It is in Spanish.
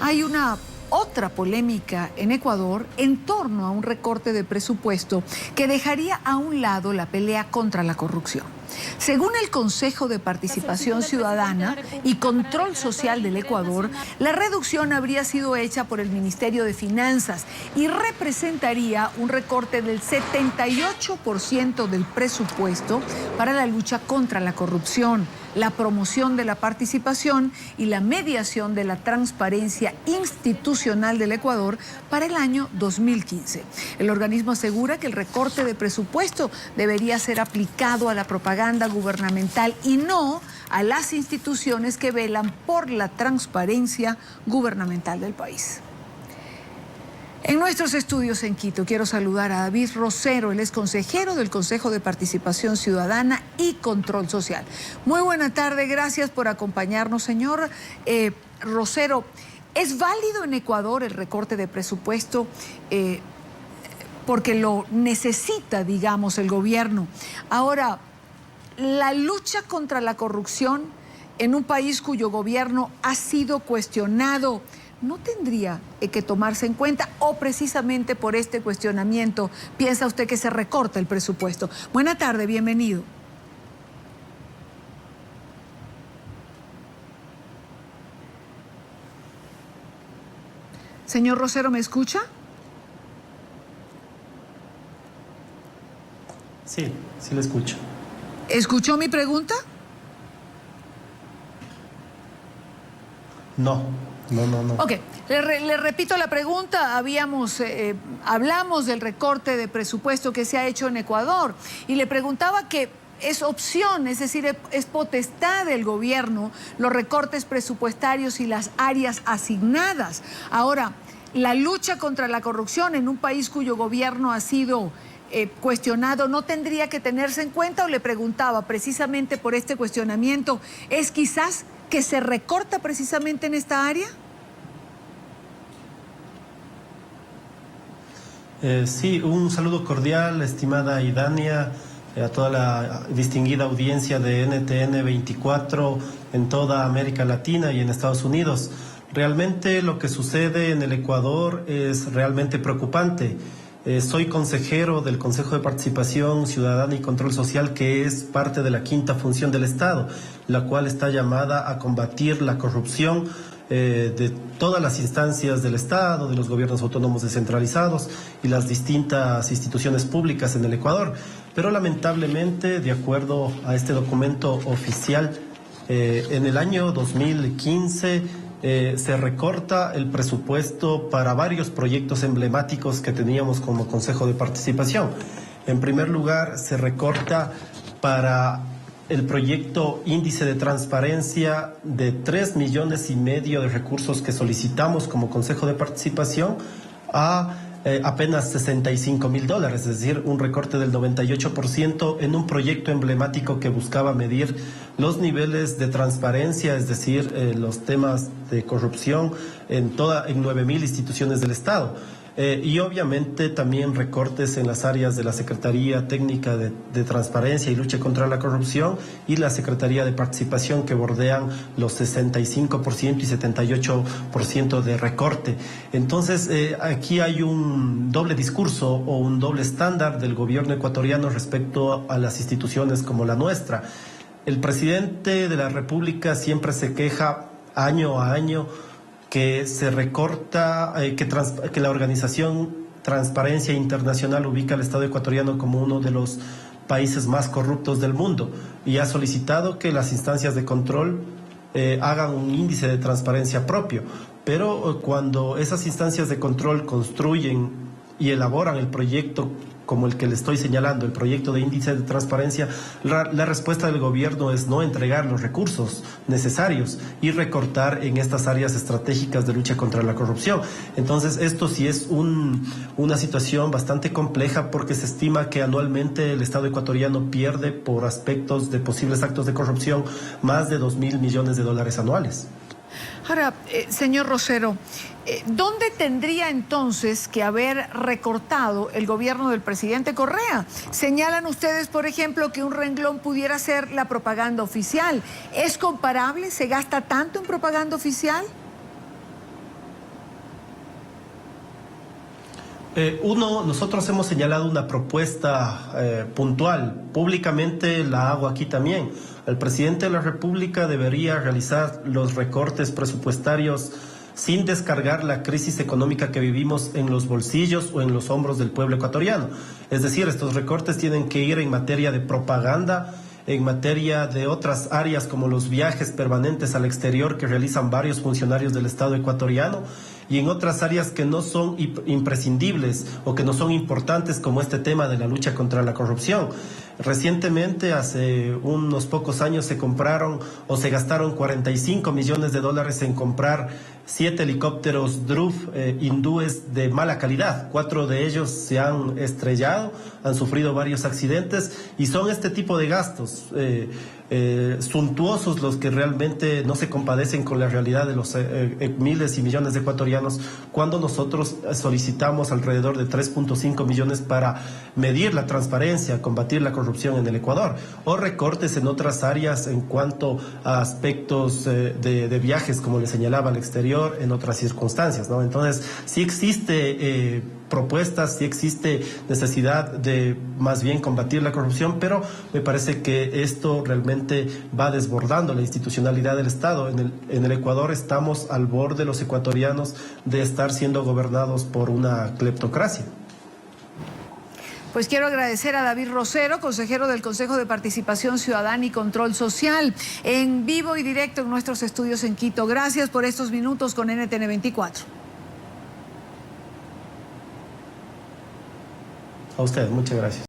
Hay una otra polémica en Ecuador en torno a un recorte de presupuesto que dejaría a un lado la pelea contra la corrupción. Según el Consejo de Participación Ciudadana y Control Social del Ecuador, la reducción habría sido hecha por el Ministerio de Finanzas y representaría un recorte del 78% del presupuesto para la lucha contra la corrupción, la promoción de la participación y la mediación de la transparencia institucional del Ecuador para el año 2015. El organismo asegura que el recorte de presupuesto debería ser aplicado a la propaganda gubernamental y no a las instituciones que velan por la transparencia gubernamental del país. En nuestros estudios en Quito quiero saludar a David Rosero, él es consejero del Consejo de Participación Ciudadana y Control Social. Muy buena tarde, gracias por acompañarnos, señor Rosero. ¿Es válido en Ecuador el recorte de presupuesto porque lo necesita, digamos, el gobierno? Ahora, la lucha contra la corrupción en un país cuyo gobierno ha sido cuestionado, ¿no tendría que tomarse en cuenta o precisamente por este cuestionamiento piensa usted que se recorta el presupuesto? Buena tarde, bienvenido. Señor Rosero, ¿me escucha? Sí, sí lo escucho. ¿Escuchó mi pregunta? No. Ok, le repito la pregunta. Hablamos del recorte de presupuesto que se ha hecho en Ecuador y le preguntaba que es opción, es decir, es potestad del gobierno los recortes presupuestarios y las áreas asignadas. Ahora, la lucha contra la corrupción en un país cuyo gobierno ha sido cuestionado, ¿no tendría que tenerse en cuenta? O le preguntaba precisamente por este cuestionamiento, ¿es quizás que se recorta precisamente en esta área? Sí, un saludo cordial, estimada Idania, a toda la distinguida audiencia de NTN 24 en toda América Latina y en Estados Unidos. Realmente lo que sucede en el Ecuador es realmente preocupante. Soy consejero del Consejo de Participación Ciudadana y Control Social, que es parte de la quinta función del Estado, la cual está llamada a combatir la corrupción de todas las instancias del Estado, de los gobiernos autónomos descentralizados y las distintas instituciones públicas en el Ecuador. Pero lamentablemente, de acuerdo a este documento oficial, en el año 2015 se recorta el presupuesto para varios proyectos emblemáticos que teníamos como Consejo de Participación. En primer lugar, se recorta para el proyecto Índice de Transparencia de 3,5 millones de recursos que solicitamos como Consejo de Participación a apenas $65,000, es decir, un recorte del 98% en un proyecto emblemático que buscaba medir los niveles de transparencia, es decir, los temas de corrupción en 9,000 instituciones del Estado. Y obviamente también recortes en las áreas de la Secretaría Técnica de Transparencia y Lucha contra la Corrupción y la Secretaría de Participación, que bordean los 65% y 78% de recorte. Entonces, aquí hay un doble discurso o un doble estándar del gobierno ecuatoriano respecto a las instituciones como la nuestra. El presidente de la República siempre se queja año a año que se recorta, que la organización Transparencia Internacional ubica al Estado ecuatoriano como uno de los países más corruptos del mundo y ha solicitado que las instancias de control hagan un índice de transparencia propio. Pero cuando esas instancias de control construyen y elaboran el proyecto como el que le estoy señalando, el proyecto de índice de transparencia, la respuesta del gobierno es no entregar los recursos necesarios y recortar en estas áreas estratégicas de lucha contra la corrupción. Entonces, esto sí es una situación bastante compleja, porque se estima que anualmente el Estado ecuatoriano pierde por aspectos de posibles actos de corrupción más de $2,000 millones anuales. Ahora, señor Rosero, ¿dónde tendría entonces que haber recortado el gobierno del presidente Correa? Señalan ustedes, por ejemplo, que un renglón pudiera ser la propaganda oficial. ¿Es comparable? ¿Se gasta tanto en propaganda oficial? Nosotros hemos señalado una propuesta puntual, públicamente la hago aquí también. El presidente de la República debería realizar los recortes presupuestarios sin descargar la crisis económica que vivimos en los bolsillos o en los hombros del pueblo ecuatoriano. Es decir, estos recortes tienen que ir en materia de propaganda, en materia de otras áreas como los viajes permanentes al exterior que realizan varios funcionarios del Estado ecuatoriano, y en otras áreas que no son imprescindibles o que no son importantes, como este tema de la lucha contra la corrupción. Recientemente, hace unos pocos años, se compraron o se gastaron $45 millones en comprar 7 helicópteros DRUF hindúes de mala calidad. 4 de ellos se han estrellado, han sufrido varios accidentes, y son este tipo de gastos suntuosos los que realmente no se compadecen con la realidad de los miles y millones de ecuatorianos, cuando nosotros solicitamos alrededor de 3.5 millones para medir la transparencia, combatir la corrupción en el Ecuador, o recortes en otras áreas en cuanto a aspectos de viajes, como le señalaba, al exterior, en otras circunstancias, ¿no? Entonces, sí existe propuestas, sí existe necesidad de más bien combatir la corrupción, pero me parece que esto realmente va desbordando la institucionalidad del Estado. En el Ecuador estamos al borde, los ecuatorianos, de estar siendo gobernados por una cleptocracia. Pues quiero agradecer a David Rosero, consejero del Consejo de Participación Ciudadana y Control Social, en vivo y directo en nuestros estudios en Quito. Gracias por estos minutos con NTN 24. A ustedes, muchas gracias.